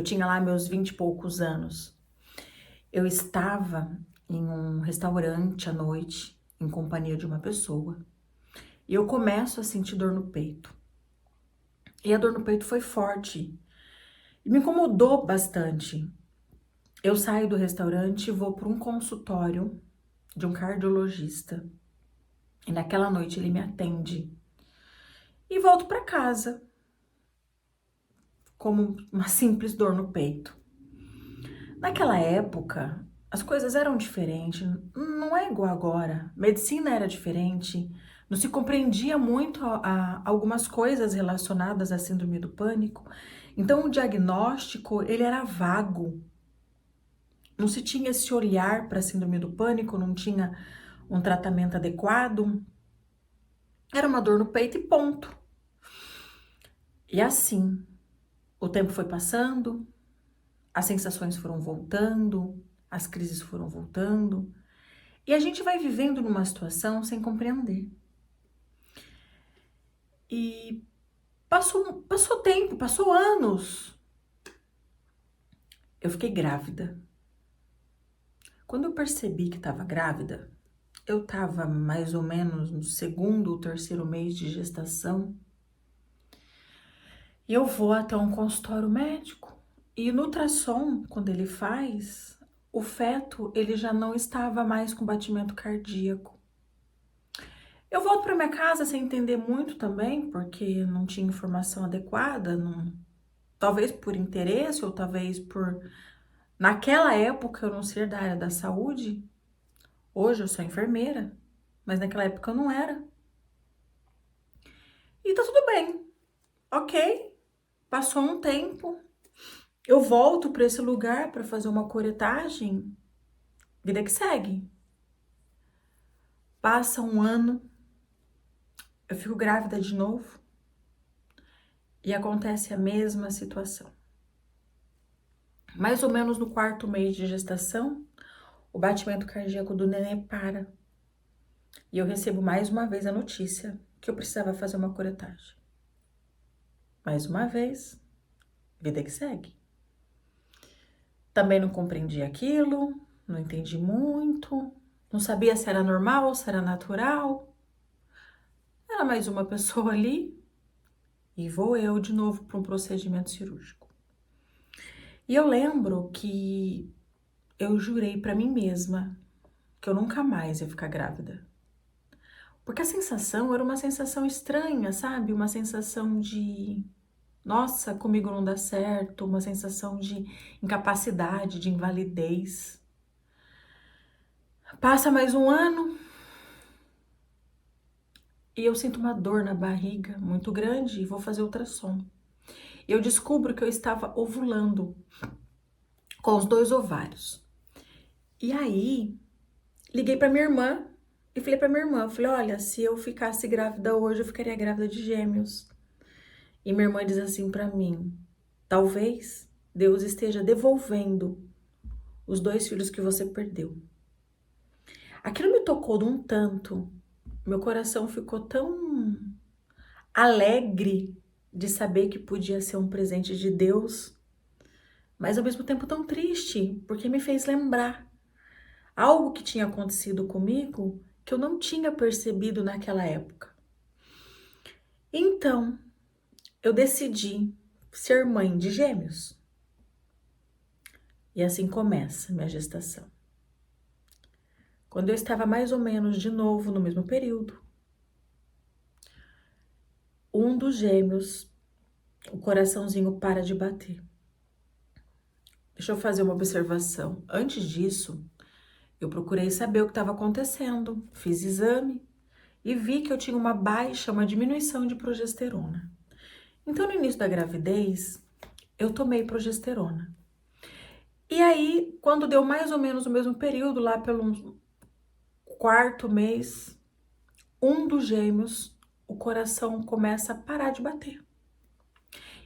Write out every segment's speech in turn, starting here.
Eu tinha lá meus 20 e poucos anos. Eu estava em um restaurante à noite, em companhia de uma pessoa, e eu começo a sentir dor no peito. E a dor no peito foi forte e me incomodou bastante. Eu saio do restaurante e vou para um consultório de um cardiologista. E naquela noite ele me atende. E volto para casa, como uma simples dor no peito. Naquela época, as coisas eram diferentes, não é igual agora. Medicina era diferente, não se compreendia muito algumas coisas relacionadas à síndrome do pânico. Então, o diagnóstico, ele era vago. Não se tinha esse olhar para a síndrome do pânico, não tinha um tratamento adequado. Era uma dor no peito e ponto. E assim, o tempo foi passando, as sensações foram voltando, as crises foram voltando, e a gente vai vivendo numa situação sem compreender. E passou tempo, passou anos. Eu fiquei grávida. Quando eu percebi que estava grávida, eu estava mais ou menos no segundo ou terceiro mês de gestação. E eu vou até um consultório médico. E no ultrassom, quando ele faz, o feto ele já não estava mais com batimento cardíaco. Eu volto para minha casa sem entender muito também, porque não tinha informação adequada, talvez por interesse ou talvez por naquela época eu não ser da área da saúde. Hoje eu sou enfermeira, mas naquela época eu não era. E tá tudo bem, ok? Passou um tempo, eu volto para esse lugar para fazer uma curetagem, vida que segue. Passa um ano, eu fico grávida de novo e acontece a mesma situação. Mais ou menos no quarto mês de gestação, o batimento cardíaco do neném para. E eu recebo mais uma vez a notícia que eu precisava fazer uma curetagem. Mais uma vez, vida que segue. Também não compreendi aquilo, não entendi muito, não sabia se era normal ou se era natural. Era mais uma pessoa ali e vou eu de novo para um procedimento cirúrgico. E eu lembro que eu jurei para mim mesma que eu nunca mais ia ficar grávida. Porque a sensação era uma sensação estranha, sabe? Uma sensação de, nossa, comigo não dá certo, uma sensação de incapacidade, de invalidez. Passa mais um ano e eu sinto uma dor na barriga muito grande e vou fazer ultrassom. Eu descubro que eu estava ovulando com os 2 ovários. E aí, liguei para minha irmã e falei para minha irmã, falei, olha, se eu ficasse grávida hoje, eu ficaria grávida de gêmeos. E minha irmã diz assim para mim, talvez Deus esteja devolvendo os 2 filhos que você perdeu. Aquilo me tocou de um tanto, meu coração ficou tão alegre de saber que podia ser um presente de Deus, mas ao mesmo tempo tão triste, porque me fez lembrar algo que tinha acontecido comigo que eu não tinha percebido naquela época. Então, eu decidi ser mãe de gêmeos. E assim começa minha gestação. Quando eu estava mais ou menos de novo no mesmo período, um dos gêmeos, o coraçãozinho para de bater. Deixa eu fazer uma observação. Antes disso, eu procurei saber o que estava acontecendo, fiz exame e vi que eu tinha uma baixa, uma diminuição de progesterona. Então, no início da gravidez, eu tomei progesterona. E aí, quando deu mais ou menos o mesmo período, lá pelo quarto mês, um dos gêmeos, o coração começa a parar de bater.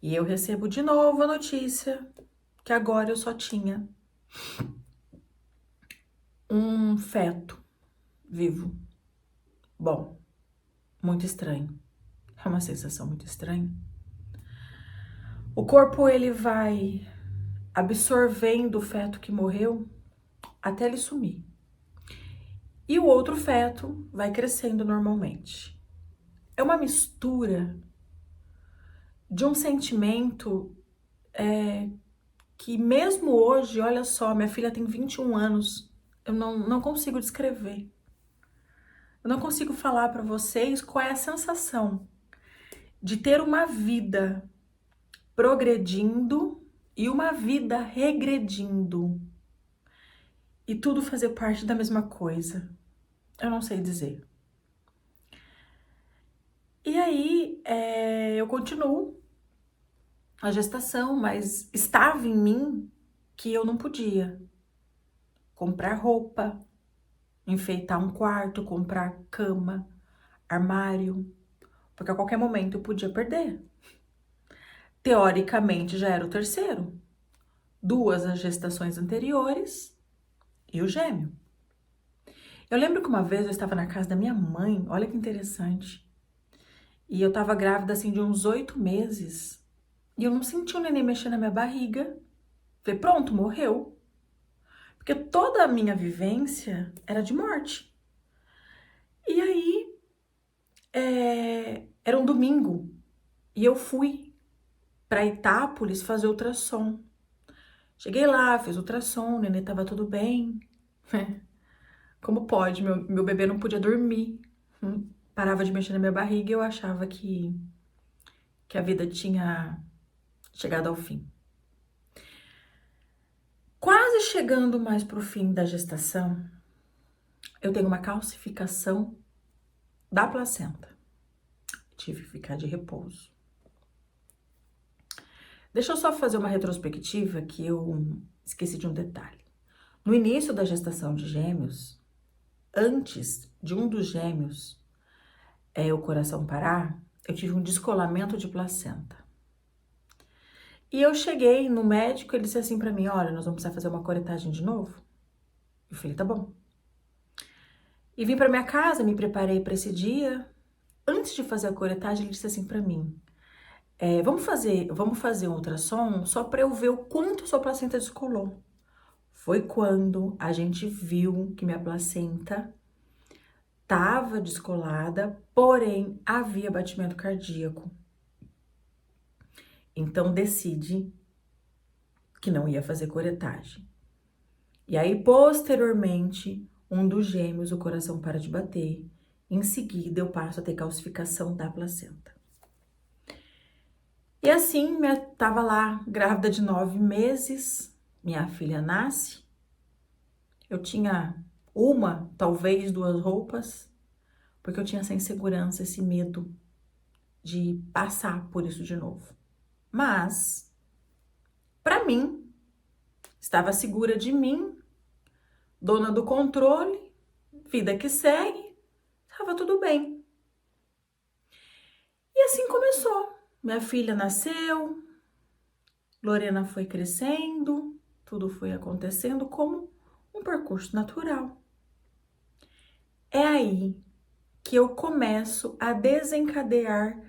E eu recebo de novo a notícia que agora eu só tinha um feto vivo. Bom, muito estranho. É uma sensação muito estranha. O corpo, ele vai absorvendo o feto que morreu até ele sumir. E o outro feto vai crescendo normalmente. É uma mistura de um sentimento que mesmo hoje, olha só, minha filha tem 21 anos, eu não consigo descrever. Eu não consigo falar para vocês qual é a sensação de ter uma vida progredindo e uma vida regredindo. E tudo fazer parte da mesma coisa. Eu não sei dizer. E aí, eu continuo a gestação, mas estava em mim que eu não podia comprar roupa, enfeitar um quarto, comprar cama, armário, porque a qualquer momento eu podia perder. Teoricamente já era o terceiro, 2 as gestações anteriores e o gêmeo. Eu lembro que uma vez eu estava na casa da minha mãe, olha que interessante, e eu estava grávida assim de uns 8 meses, e eu não senti o neném mexer na minha barriga. Falei, pronto, morreu. Porque toda a minha vivência era de morte. E aí, era um domingo, e eu fui para Itápolis fazer ultrassom. Cheguei lá, fiz ultrassom, o neném tava tudo bem. Como pode? Meu bebê não podia dormir. Parava de mexer na minha barriga e eu achava que a vida tinha chegado ao fim. Quase chegando mais pro fim da gestação, eu tenho uma calcificação da placenta. Tive que ficar de repouso. Deixa eu só fazer uma retrospectiva que eu esqueci de um detalhe. No início da gestação de gêmeos, antes de um dos gêmeos o coração parar, eu tive um descolamento de placenta. E eu cheguei no médico, ele disse assim pra mim, olha, nós vamos precisar fazer uma coretagem de novo. Eu falei, tá bom. E vim pra minha casa, me preparei pra esse dia. Antes de fazer a coretagem, ele disse assim pra mim, vamos fazer um ultrassom só pra eu ver o quanto sua placenta descolou. Foi quando a gente viu que minha placenta estava descolada, porém havia batimento cardíaco. Então decide que não ia fazer coretagem. E aí, posteriormente, um dos gêmeos, o coração para de bater. Em seguida, eu passo a ter calcificação da placenta. E assim, tava lá, grávida de 9 meses, minha filha nasce. Eu tinha uma, talvez 2 roupas, porque eu tinha essa insegurança, esse medo de passar por isso de novo. Mas, para mim, estava segura de mim, dona do controle, vida que segue, estava tudo bem. E assim começou. Minha filha nasceu, Lorena foi crescendo, tudo foi acontecendo como um percurso natural. É aí que eu começo a desencadear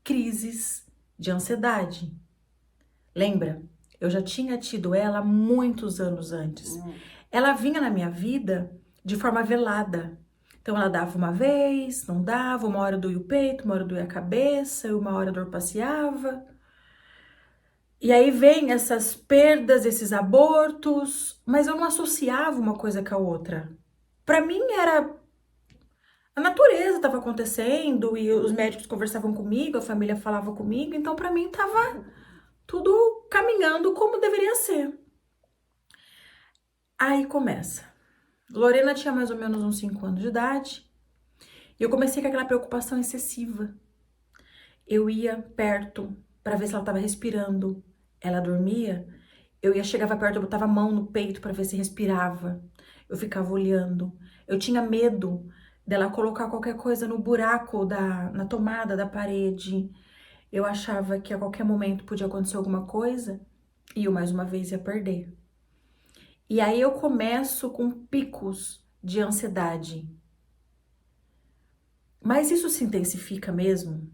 crises de ansiedade. Lembra? Eu já tinha tido ela muitos anos antes. Ela vinha na minha vida de forma velada. Então ela dava uma vez, não dava, uma hora doía o peito, uma hora doía a cabeça, uma hora a dor passeava. E aí vem essas perdas, esses abortos, mas eu não associava uma coisa com a outra. Para mim era a natureza estava acontecendo e os médicos conversavam comigo, a família falava comigo, então para mim estava tudo caminhando como deveria ser. Aí começa. Lorena tinha mais ou menos uns 5 anos de idade e eu comecei com aquela preocupação excessiva. Eu ia perto para ver se ela estava respirando. Ela dormia, chegava perto, eu botava a mão no peito para ver se respirava. Eu ficava olhando. Eu tinha medo dela colocar qualquer coisa no buraco na tomada da parede. Eu achava que a qualquer momento podia acontecer alguma coisa e eu mais uma vez ia perder. E aí eu começo com picos de ansiedade. Mas isso se intensifica mesmo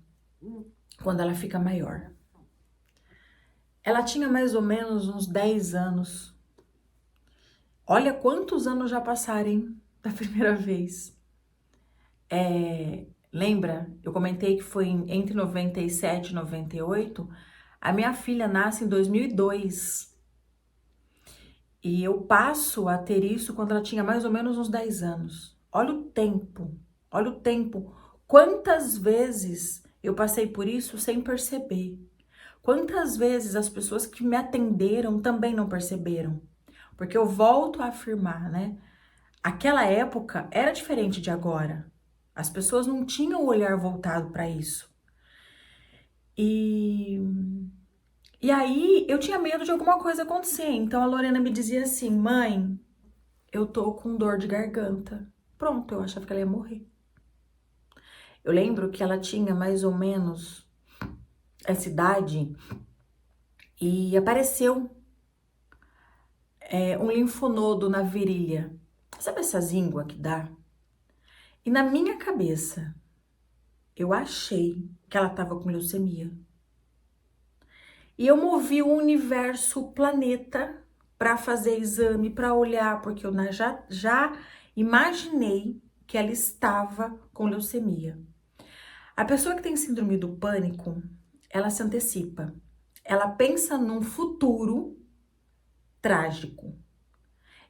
quando ela fica maior. Ela tinha mais ou menos uns 10 anos. Olha quantos anos já passaram, hein, da primeira vez. Lembra? Eu comentei que foi entre 97 e 98. A minha filha nasce em 2002. E eu passo a ter isso quando ela tinha mais ou menos uns 10 anos. Olha o tempo, olha o tempo. Quantas vezes eu passei por isso sem perceber? Quantas vezes as pessoas que me atenderam também não perceberam? Porque eu volto a afirmar, né? Aquela época era diferente de agora. As pessoas não tinham o olhar voltado para isso. E aí eu tinha medo de alguma coisa acontecer. Então a Lorena me dizia assim: mãe, eu tô com dor de garganta. Pronto, eu achava que ela ia morrer. Eu lembro que ela tinha mais ou menos essa idade e apareceu um linfonodo na virilha. Sabe essa zíngua que dá? E na minha cabeça, eu achei que ela tava com leucemia. E eu movi o universo, o planeta, para fazer exame, para olhar, porque eu já imaginei que ela estava com leucemia. A pessoa que tem síndrome do pânico, ela se antecipa. Ela pensa num futuro trágico.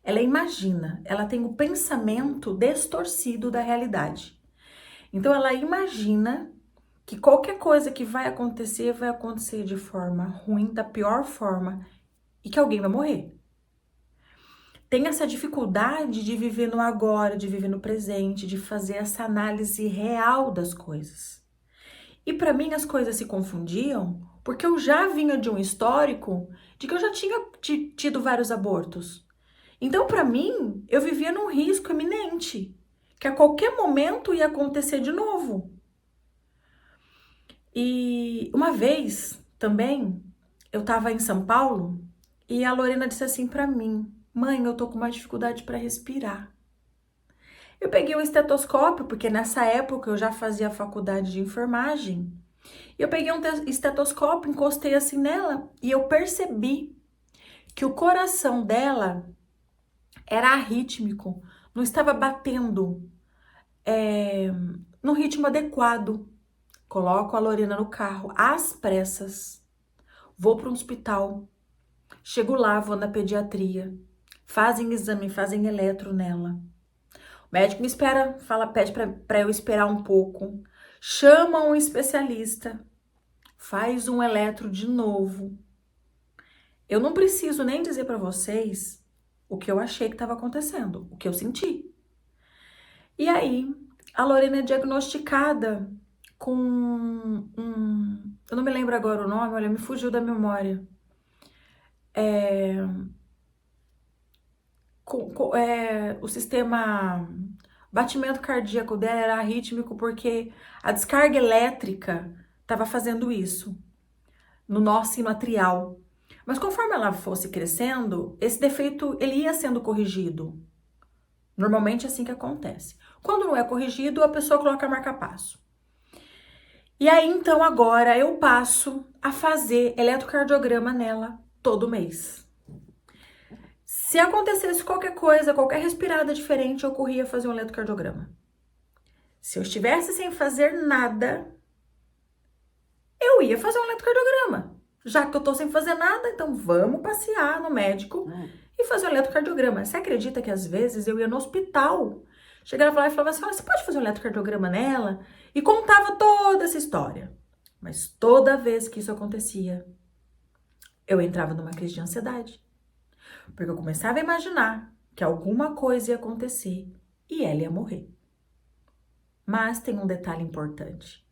Ela imagina, ela tem o pensamento distorcido da realidade. Então ela imagina que qualquer coisa que vai acontecer de forma ruim, da pior forma, e que alguém vai morrer. Tem essa dificuldade de viver no agora, de viver no presente, de fazer essa análise real das coisas. E para mim as coisas se confundiam porque eu já vinha de um histórico de que eu já tinha tido vários abortos. Então, para mim, eu vivia num risco iminente, que a qualquer momento ia acontecer de novo. E uma vez também, eu estava em São Paulo e a Lorena disse assim para mim: mãe, eu tô com uma dificuldade para respirar. Eu peguei um estetoscópio, porque nessa época eu já fazia faculdade de enfermagem. Eu peguei um estetoscópio, encostei assim nela e eu percebi que o coração dela era arrítmico, não estava batendo no ritmo adequado. Coloco a Lorena no carro, às pressas, vou para um hospital, chego lá, vou na pediatria, fazem exame, fazem eletro nela. O médico me espera, pede para eu esperar um pouco, chama um especialista, faz um eletro de novo. Eu não preciso nem dizer para vocês o que eu achei que estava acontecendo, o que eu senti. E aí, a Lorena é diagnosticada com eu não me lembro agora o nome, olha, me fugiu da memória. O sistema batimento cardíaco dela era arrítmico porque a descarga elétrica estava fazendo isso no nó sinoatrial. Mas conforme ela fosse crescendo, esse defeito ele ia sendo corrigido. Normalmente é assim que acontece. Quando não é corrigido, a pessoa coloca marca-passo. E aí, então, agora eu passo a fazer eletrocardiograma nela todo mês. Se acontecesse qualquer coisa, qualquer respirada diferente, eu corria fazer um eletrocardiograma. Se eu estivesse sem fazer nada, eu ia fazer um eletrocardiograma. Já que eu tô sem fazer nada, então vamos passear no médico e fazer um eletrocardiograma. Você acredita que às vezes eu ia no hospital, chegava lá e falava assim: olha, você pode fazer um eletrocardiograma nela? E contava toda essa história. Mas toda vez que isso acontecia, eu entrava numa crise de ansiedade. Porque eu começava a imaginar que alguma coisa ia acontecer e ela ia morrer. Mas tem um detalhe importante.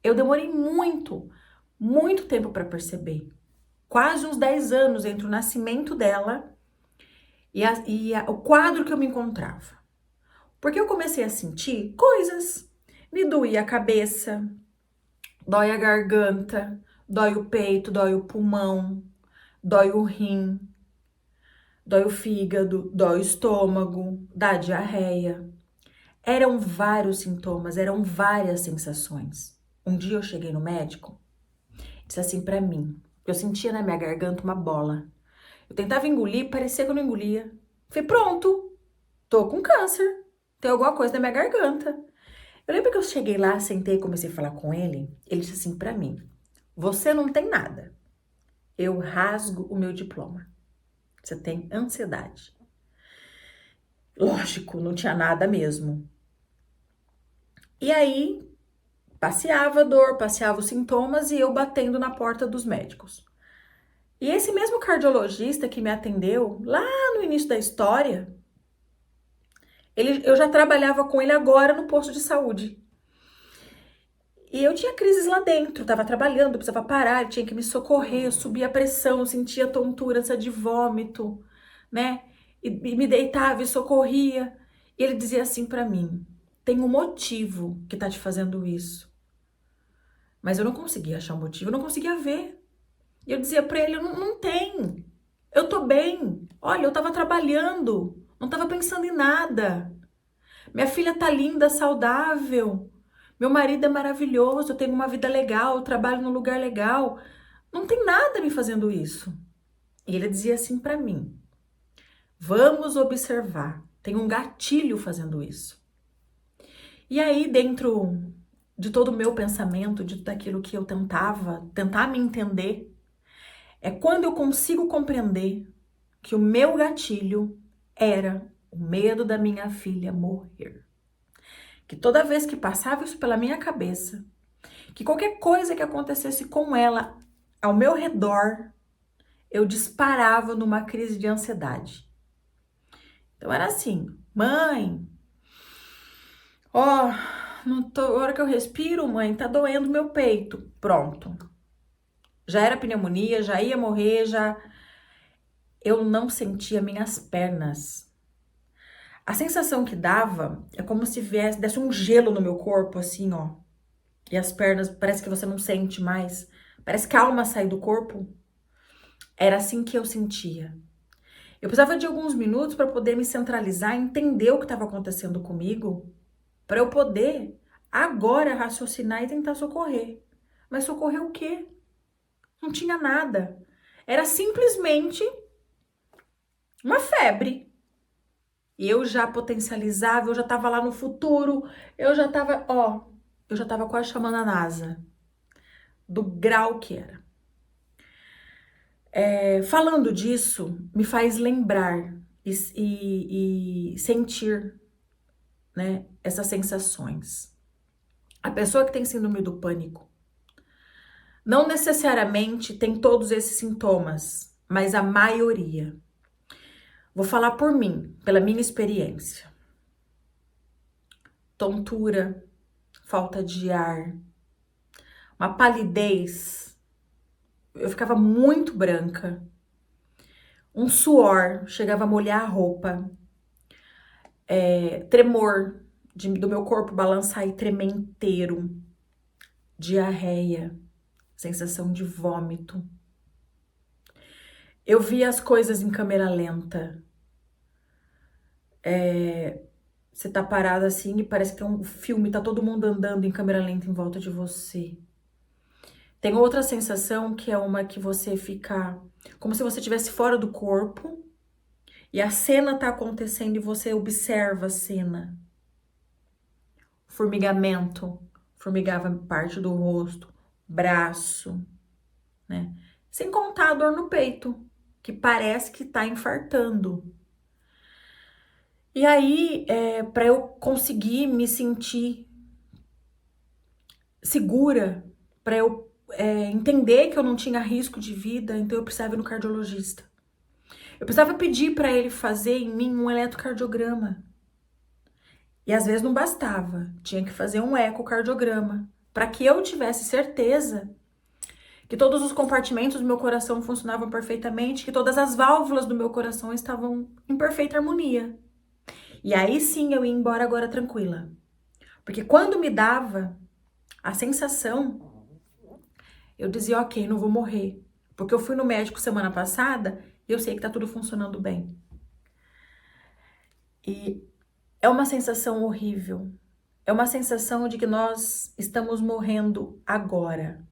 Eu demorei muito tempo para perceber. Quase uns 10 anos entre o nascimento dela e o quadro que eu me encontrava. Porque eu comecei a sentir coisas. Me doía a cabeça, dói a garganta, dói o peito, dói o pulmão, dói o rim, dói o fígado, dói o estômago, dá diarreia. Eram vários sintomas, eram várias sensações. Um dia eu cheguei no médico, disse assim pra mim: porque eu sentia na minha garganta uma bola. Eu tentava engolir, parecia que eu não engolia. Falei, pronto, tô com câncer, tem alguma coisa na minha garganta. Eu lembro que eu cheguei lá, sentei e comecei a falar com ele. Ele disse assim pra mim, você não tem nada. Eu rasgo o meu diploma. Você tem ansiedade. Lógico, não tinha nada mesmo. E aí, passeava a dor, passeava os sintomas e eu batendo na porta dos médicos. E esse mesmo cardiologista que me atendeu lá no início da história, eu já trabalhava com ele agora no posto de saúde. E eu tinha crises lá dentro, tava trabalhando, precisava parar, ele tinha que me socorrer, eu subia a pressão, sentia tontura, ânsia de vômito, né? E me deitava e socorria. E ele dizia assim pra mim, tem um motivo que tá te fazendo isso. Mas eu não conseguia achar um motivo, eu não conseguia ver. E eu dizia pra ele, não tem. Eu tô bem. Olha, eu tava trabalhando, não tava pensando em nada. Minha filha tá linda, saudável. Meu marido é maravilhoso, eu tenho uma vida legal, eu trabalho num lugar legal. Não tem nada me fazendo isso. E ele dizia assim pra mim: vamos observar. Tem um gatilho fazendo isso. E aí, dentro de todo o meu pensamento, de tudo aquilo que eu tentar me entender, é quando eu consigo compreender que o meu gatilho era o medo da minha filha morrer. Que toda vez que passava isso pela minha cabeça, que qualquer coisa que acontecesse com ela ao meu redor, eu disparava numa crise de ansiedade. Então era assim, mãe, ó, a hora que eu respiro, mãe, tá doendo meu peito. Pronto. Já era pneumonia, já ia morrer, já... Eu não sentia minhas pernas. A sensação que dava é como se desse um gelo no meu corpo, assim, ó. E as pernas, parece que você não sente mais. Parece que a alma sai do corpo. Era assim que eu sentia. Eu precisava de alguns minutos para poder me centralizar, entender o que estava acontecendo comigo, para eu poder agora raciocinar e tentar socorrer. Mas socorrer o quê? Não tinha nada. Era simplesmente uma febre. E eu já potencializava, eu já estava lá no futuro, eu já estava quase chamando a NASA do grau que era. Falando disso, me faz lembrar e sentir, né, essas sensações. A pessoa que tem síndrome do pânico não necessariamente tem todos esses sintomas, mas a maioria. Vou falar por mim, pela minha experiência. Tontura, falta de ar, uma palidez, eu ficava muito branca, um suor, chegava a molhar a roupa, tremor do meu corpo balançar e tremer inteiro, diarreia, sensação de vômito. Eu via as coisas em câmera lenta. Você tá parado assim e parece que é um filme, tá todo mundo andando em câmera lenta em volta de você. Tem outra sensação que é uma que você fica como se você estivesse fora do corpo e a cena tá acontecendo e você observa a cena. Formigamento, formigava parte do rosto, braço, né? Sem contar a dor no peito, que parece que tá infartando. E aí, para eu conseguir me sentir segura, para eu entender que eu não tinha risco de vida, então eu precisava ir no cardiologista. Eu precisava pedir para ele fazer em mim um eletrocardiograma. E às vezes não bastava, tinha que fazer um ecocardiograma, para que eu tivesse certeza que todos os compartimentos do meu coração funcionavam perfeitamente, que todas as válvulas do meu coração estavam em perfeita harmonia. E aí sim eu ia embora agora tranquila. Porque quando me dava a sensação, eu dizia, ok, não vou morrer. Porque eu fui no médico semana passada e eu sei que tá tudo funcionando bem. E é uma sensação horrível. É uma sensação de que nós estamos morrendo agora.